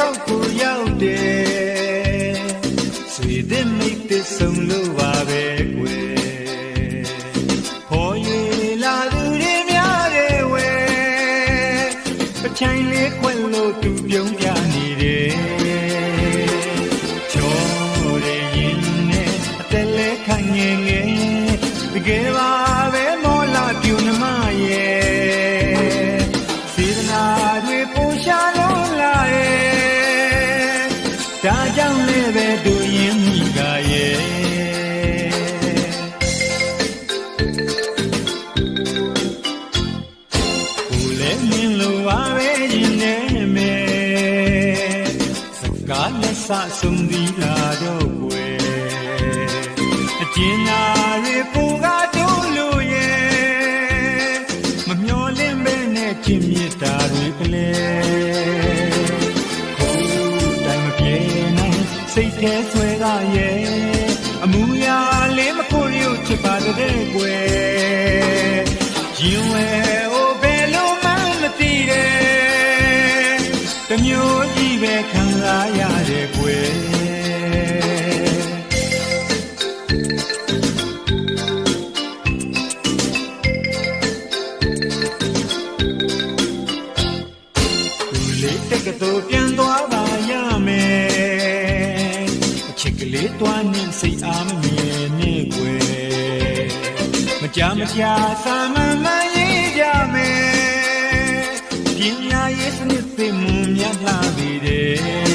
ခေါက်ကိုရောက်တယ်ဆွေတဲ့မိတ်တဲ့ဆုံးလို့ပါပဲကွယ်ခေါ်ရလာသူတွေများတယ်ဝဲပချိုင်လေးခွက်လို့သူပြုံးပြနေတယ်ချောတဲ့ရင်နဲ့အသက်လဲခိုင်ငယ်ငယ်တကယ်ပါပဲမောလာပြူနှမရဲ့စေတနာတွေပုံရှာလို့လာရဲ့ဒါကြောင့်လည်းပဲသူရင်မိကရဲ့ကိုလည်းမြင်လို့ပါပဲရင်နေမယ်စကားလက်ဆဆုံးသည်လာတော့ကွယ်အကျဉ်းနာတွေပူကားတို့လို့ရဲ့မမျောလင့်ပဲနဲ့ချင်းမြတ်တာတွေကလေးကိုယ်တိုင်မပြေနိုင်စိတ်ထဲဆွဲကရဲ့အမူအရာလေးမကိုရုပ်ချစ်ပါတဲ့ကွယ်ရင်ဝဲအိုဘယ်လိုမှမသိတဲ့တမျိုးကြီးပဲခံစားရတဲ့ကွယ်တက္ကသိုလ်ပြန်သွားပါရမယ်အချစ်ကလေးတွားနေစိတ်အားမမြင်နဲ့ကွယ်မကြမကြာစာမမရေးကြမယ်ပညာရေးစနစ်သိမ့်မြတ်လာပြီတဲ့